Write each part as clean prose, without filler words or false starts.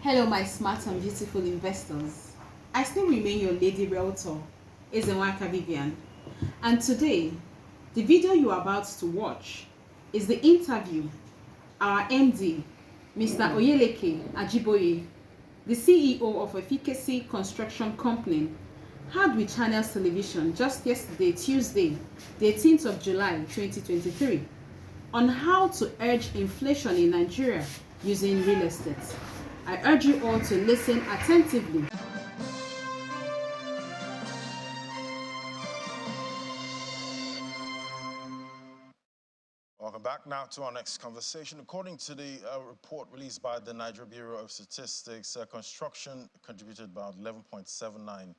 Hello, my smart and beautiful investors. I still remain your lady realtor, Ezenwaka Vivian. And today, the video you are about to watch is the interview our MD, Mr. Oyeleke Ajiboye, the CEO of Efficacy Construction Company, had with Channels Television just yesterday, Tuesday, the 18th of July 2023, on how to urge inflation in Nigeria using real estate. I urge you all to listen attentively. Welcome back now to our next conversation. According to the report released by the Nigeria Bureau of Statistics, construction contributed about 11.79%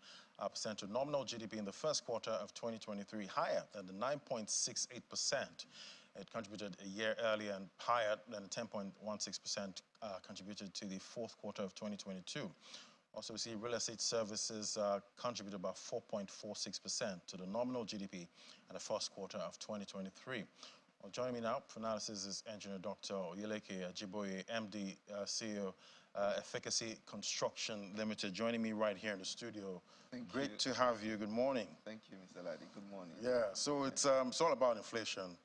to nominal GDP in the first quarter of 2023, higher than the 9.68% it contributed a year earlier and higher than the 10.16% contributed to the fourth quarter of 2022. Also, we see real estate services contribute about 4.46% to the nominal GDP in the first quarter of 2023. Well, joining me now for analysis is Engineer Dr. Oyeleke Ajiboye, MD, CEO, Efficacy Construction Limited, joining me right here in the studio. Great to have you. Good morning. Thank you, Mr. Ladi. Good morning. Yeah, so it's all about inflation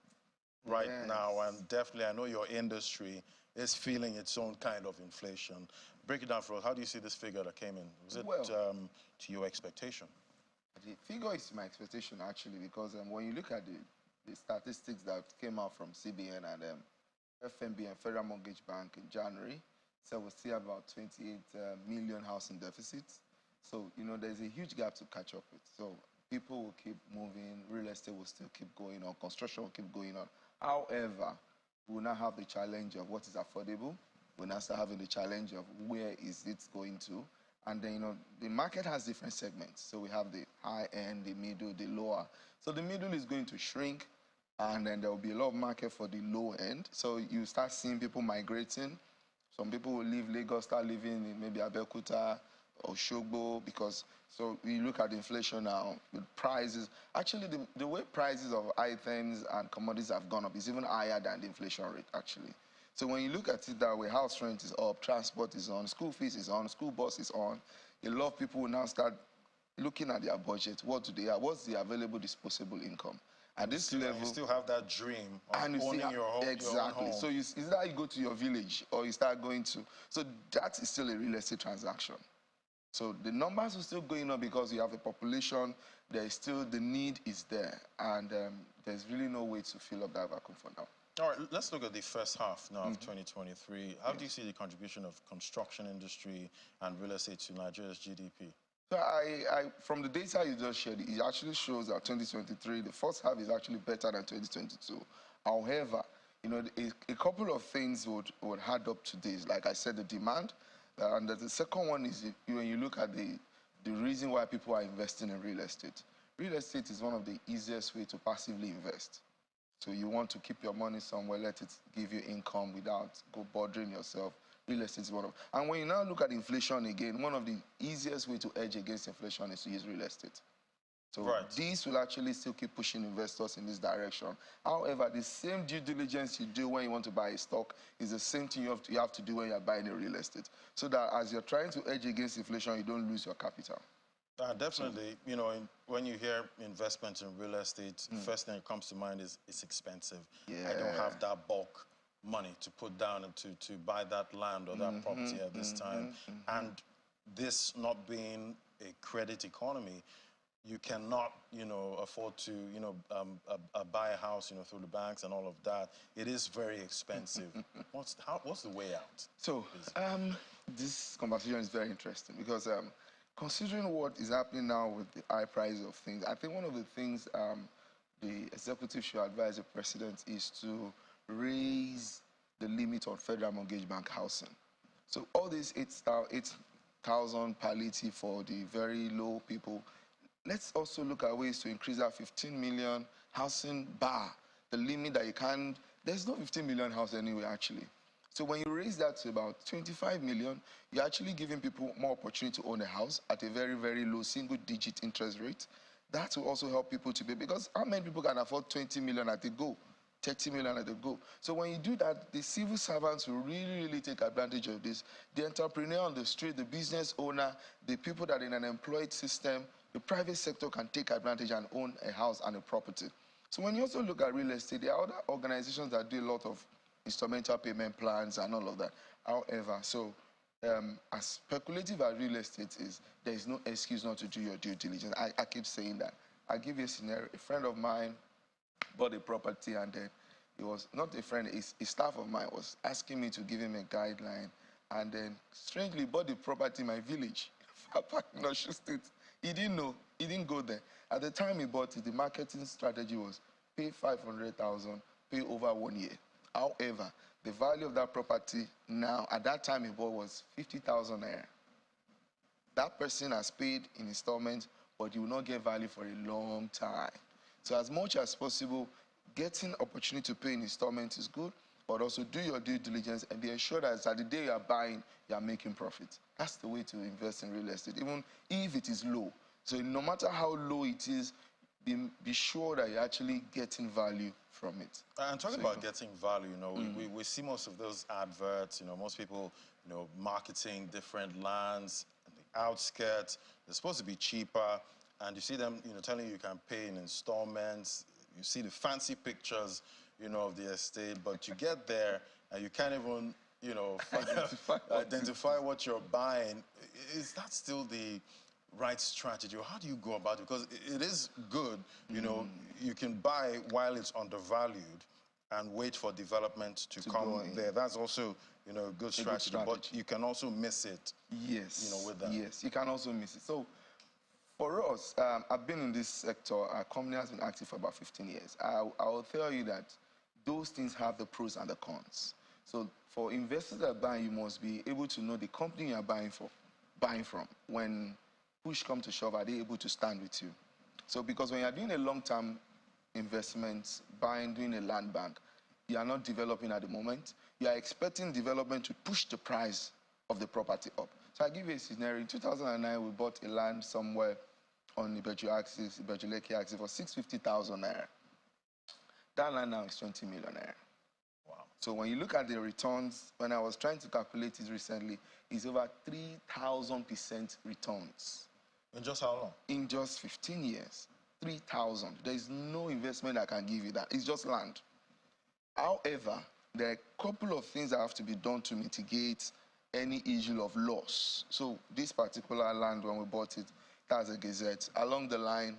right now, and definitely I know your industry is feeling its own kind of inflation. Break it down for us. How do you see this figure that came in? Was it to your expectation? The figure is my expectation, actually, because when you look at the statistics that came out from CBN and FMB and Federal Mortgage Bank in January, so we still have about 28 million housing deficits. So, you know, there's a huge gap to catch up with. So people will keep moving, real estate will still keep going on, construction will keep going on. However, we will now have the challenge of what is affordable. We'll now start having the challenge of where is it going to. And then, you know, the market has different segments. So we have the high end, the middle, the lower. So the middle is going to shrink, and then there will be a lot of market for the low end. So you start seeing people migrating. Some people will leave Lagos, start living in maybe Abeokuta or Shogbo, because so we look at inflation now with prices. Actually, the way prices of items and commodities have gone up is even higher than the inflation rate, actually. So when you look at it that way, house rent is up, transport is on, school fees is on, school bus is on. A lot of people will now start looking at their budget. What do they have? What's the available disposable income? At this level, you still have that dream of owning your home. Exactly. Your own home. So it's either you go to your village or you start going to. So that is still a real estate transaction. So the numbers are still going up because you have a population. There is still the need is there, and there's really no way to fill up that vacuum for now. All right, let's look at the first half now of 2023. How do you see the contribution of construction industry and real estate to Nigeria's GDP? So from the data you just shared, it actually shows that 2023, the first half is actually better than 2022. However, you know, a couple of things would add up to this. Like I said, the demand, and the second one is when you look at the reason why people are investing in real estate. Real estate is one of the easiest way to passively invest. So you want to keep your money somewhere, let it give you income without bothering yourself. Real estate is one of, and when you now look at inflation again, one of the easiest way to hedge against inflation is to use real estate. So this will actually still keep pushing investors in this direction. However, the same due diligence you do when you want to buy a stock is the same thing you have to do when you're buying a real estate. So that as you're trying to hedge against inflation, you don't lose your capital. Definitely, you know, when you hear investment in real estate, the first thing that comes to mind is it's expensive. Yeah. I don't have that bulk money to put down and to buy that land or that property at this time. And this not being a credit economy, you cannot, you know, afford to, you know, buy a house, you know, through the banks and all of that. It is very expensive. What's the way out? So, this conversation is very interesting because considering what is happening now with the high price of things, I think one of the things the executive should advise the president is to raise the limit on Federal Mortgage Bank housing. So all these 8,000 palliative for the very low people, let's also look at ways to increase that 15 million housing bar, the limit that you can. There's no 15 million house anyway, actually. So when you raise that to about 25 million, you're actually giving people more opportunity to own a house at a very, very low single-digit interest rate. That will also help people to pay, because how many people can afford 20 million at a go? 30 million, and they go. So when you do that, the civil servants will really, really take advantage of this. The entrepreneur on the street, the business owner, the people that are in an employed system, the private sector can take advantage and own a house and a property. So when you also look at real estate, there are other organizations that do a lot of instrumental payment plans and all of that. However, as speculative as real estate is, there is no excuse not to do your due diligence. I keep saying that. I'll give you a scenario. A friend of mine bought a property, and then it was not a friend, a staff of mine was asking me to give him a guideline, and then strangely bought the property in my village, in Osun State. He didn't know. He didn't go there. At the time he bought it, the marketing strategy was pay 500,000, pay over 1 year. However, the value of that property now, at that time he bought, was 50,000 naira. That person has paid in installments, but you will not get value for a long time. So as much as possible, getting opportunity to pay in installments is good, but also do your due diligence and be assured that at the day you are buying, you are making profit. That's the way to invest in real estate, even if it is low. So no matter how low it is, be sure that you're actually getting value from it. And talking about getting value, we see most of those adverts, most people, marketing different lands, the outskirts, they're supposed to be cheaper, and you see them, telling you can pay in installments. You see the fancy pictures, of the estate, but you get there and you can't even, identify what you're buying. Is that still the right strategy, or how do you go about it? Because it is good, you can buy while it's undervalued and wait for development to come there. That's also, a good strategy, but you can also miss it. Yes. With that. Yes, you can also miss it. So for us, I've been in this sector. Our company has been active for about 15 years. I will tell you that those things have the pros and the cons. So for investors that are buying, you must be able to know the company you are buying from. When push comes to shove, are they able to stand with you? So because when you're doing a long-term investment, doing a land bank, you are not developing at the moment. You are expecting development to push the price of the property up. So I'll give you a scenario. In 2009, we bought a land somewhere on the Ibeju-Lekki axis for 650,000 naira. That land now is 20 million naira. Wow. So when you look at the returns, when I was trying to calculate it recently, it's over 3,000% returns. In just how long? In just 15 years. 3,000. There is no investment that can give you that. It's just land. However, there are a couple of things that have to be done to mitigate any issue of loss. So this particular land, when we bought it, that's a gazette. Along the line,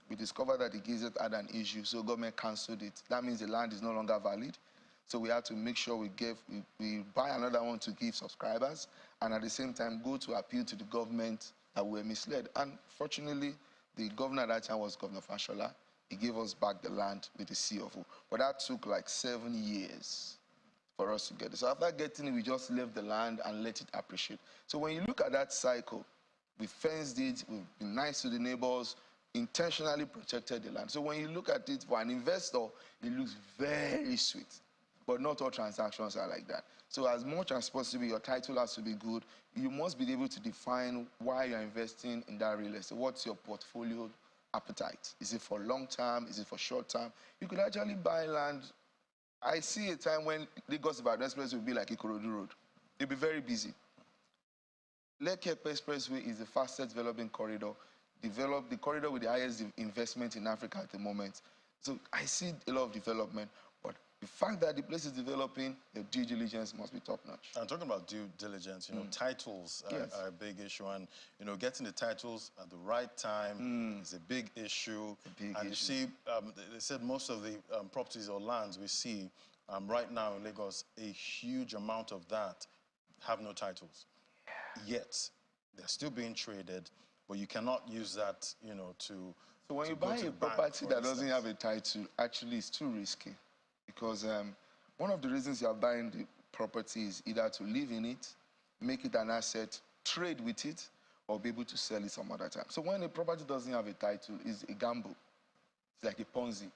we discovered that the gazette had an issue, so government cancelled it. That means the land is no longer valid. So we had to make sure we buy another one to give subscribers, and at the same time go to appeal to the government that we were misled. And fortunately, the governor at that time was Governor Fashola. He gave us back the land with the CFO. But that took like 7 years for us to get it. So after getting it, we just left the land and let it appreciate. So when you look at that cycle, we fenced it, we've been nice to the neighbors, intentionally protected the land. So when you look at it, for an investor, it looks very sweet. But not all transactions are like that. So as much as possible, your title has to be good. You must be able to define why you're investing in that real estate. What's your portfolio appetite? Is it for long term? Is it for short term? You could actually buy land. I see a time when Lagos Ibadan Expressway will be like Ikorodu Road. It'll be very busy. Lekki Expressway is the fastest developing corridor. The corridor with the highest investment in Africa at the moment. So I see a lot of development, but the fact that the place is developing, your due diligence must be top-notch. And talking about due diligence, titles are a big issue, and getting the titles at the right time is a big issue. You see, they said most of the properties or lands we see right now in Lagos, a huge amount of that have no titles. Yet they're still being traded, but you cannot use that, to. So when you buy a property that doesn't have a title, actually it's too risky. Because one of the reasons you're buying the property is either to live in it, make it an asset, trade with it, or be able to sell it some other time. So when a property doesn't have a title, it's a gamble. It's like a Ponzi.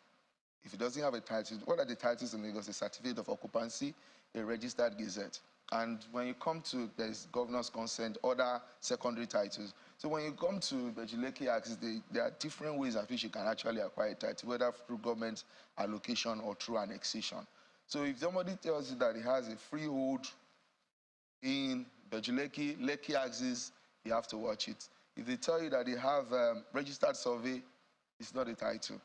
If it doesn't have a title, what are the titles in Lagos? A certificate of occupancy, a registered gazette. And when you come to, there's governor's consent, other secondary titles. So when you come to Bejuleke axis, there are different ways at which you can actually acquire a title, whether through government allocation or through annexation. So if somebody tells you that he has a freehold in Bejuleke, Lekki axis, you have to watch it. If they tell you that they have registered survey, it's not a title.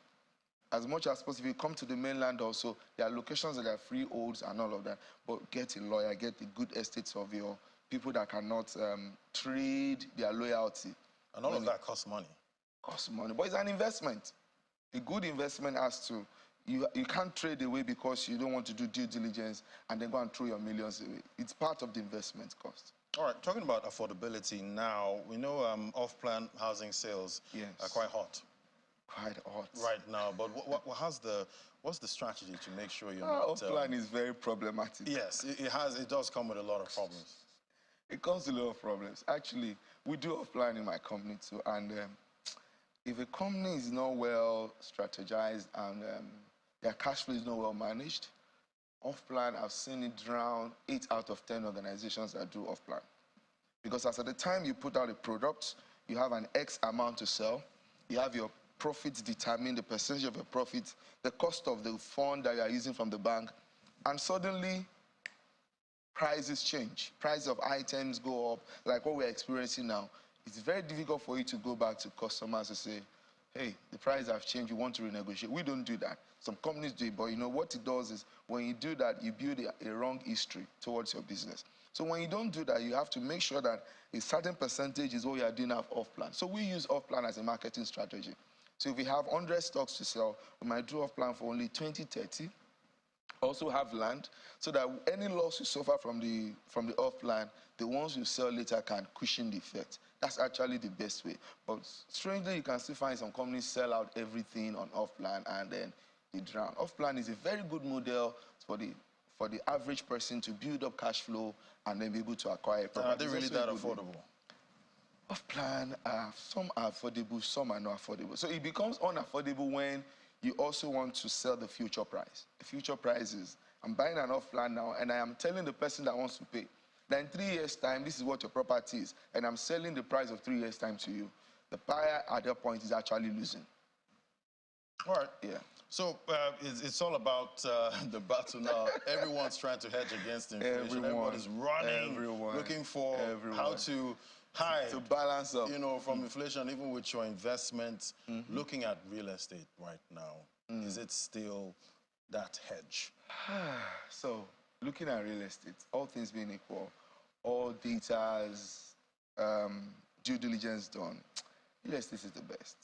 As much as possible, you come to the mainland also, there are locations that are freeholds and all of that, but get a lawyer, get a good estate surveyor, people that cannot trade their loyalty. And all of that costs money. Costs money, but it's an investment. A good investment has to, you can't trade away because you don't want to do due diligence and then go and throw your millions away. It's part of the investment cost. All right, talking about affordability now, we know off-plan housing sales are quite hot. Quite hot. Right now, but what's the strategy to make sure you're not... Off-plan is very problematic. Yes, it does come with a lot of problems. It comes with a lot of problems. Actually, we do off-plan in my company too, and if a company is not well strategized and their cash flow is not well managed, off-plan, I've seen it drown 8 out of 10 organizations that do off-plan. Because as at the time you put out a product, you have an X amount to sell, you have your profits determine the percentage of your profit, the cost of the fund that you are using from the bank, and suddenly prices change. Price of items go up, like what we're experiencing now. It's very difficult for you to go back to customers and say, hey, the price have changed, you want to renegotiate. We don't do that. Some companies do it, but you know what it does is when you do that, you build a wrong history towards your business. So when you don't do that, you have to make sure that a certain percentage is what you are doing off-plan. So we use off-plan as a marketing strategy. So if we have 100 stocks to sell, we might do off-plan for only 20, 30. Also have land, so that any loss you suffer from the off-plan, the ones you sell later can cushion the effect. That's actually the best way. But strangely, you can still find some companies sell out everything on off-plan and then they drown. Off-plan is a very good model for the average person to build up cash flow and then be able to acquire a property. Are they really that affordable? Off-plan, some are affordable, some are not affordable. So it becomes unaffordable when you also want to sell the future price. The future price is, I'm buying an off-plan now, and I am telling the person that wants to pay, that in 3 years' time, this is what your property is, and I'm selling the price of 3 years' time to you. The buyer at that point is actually losing. All right. Yeah. So it's all about the battle now. Everyone's trying to hedge against inflation. Everybody's running, looking for how to hide, to balance up, you know, from inflation, even with your investment. Looking at real estate right now, is it still that hedge? So, looking at real estate, all things being equal, all details, due diligence done, real estate is the best.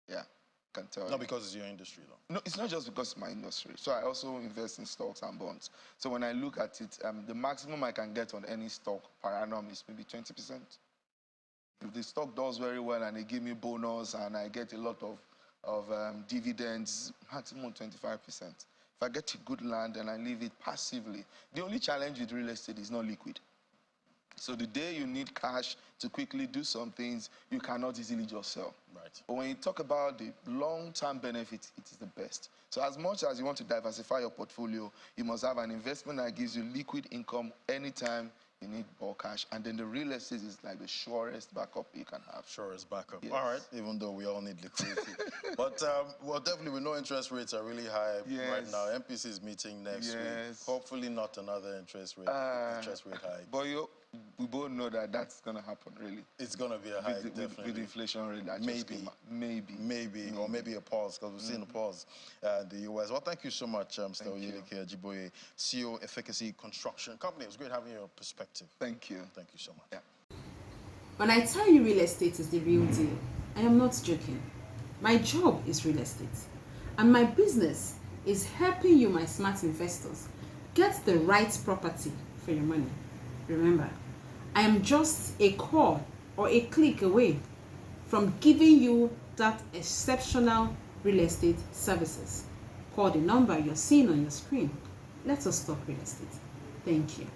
Yeah, can tell you. Not because it's your industry, though. No, it's not just because it's my industry. So I also invest in stocks and bonds. So when I look at it, the maximum I can get on any stock per annum is maybe 20%. If the stock does very well and they give me bonus and I get a lot of dividends, maximum 25%. If I get a good land and I leave it passively, the only challenge with real estate is not liquid. So the day you need cash to quickly do some things, you cannot easily just sell. Right. But when you talk about the long-term benefit, it is the best. So as much as you want to diversify your portfolio, you must have an investment that gives you liquid income anytime you need bulk cash. And then the real estate is like the surest backup you can have. Surest backup. Yes. All right, even though we all need liquidity. But, well, definitely we know interest rates are really high right now. MPC is meeting next week. Hopefully not another interest rate hike. But we both know that that's going to happen, really. It's going to be a hike, definitely. With inflation rate that Maybe, or maybe a pause, because we've seen a pause in the U.S. Well, thank you so much, Mr. Oyeleke Ajiboye, CEO, Efficacy Construction Company. It was great having your perspective. Thank you. Thank you so much. Yeah. When I tell you real estate is the real deal, I am not joking. My job is real estate, and my business is helping you, my smart investors, get the right property for your money. Remember, I am just a call or a click away from giving you that exceptional real estate services. Call the number you're seeing on your screen. Let us talk real estate. Thank you.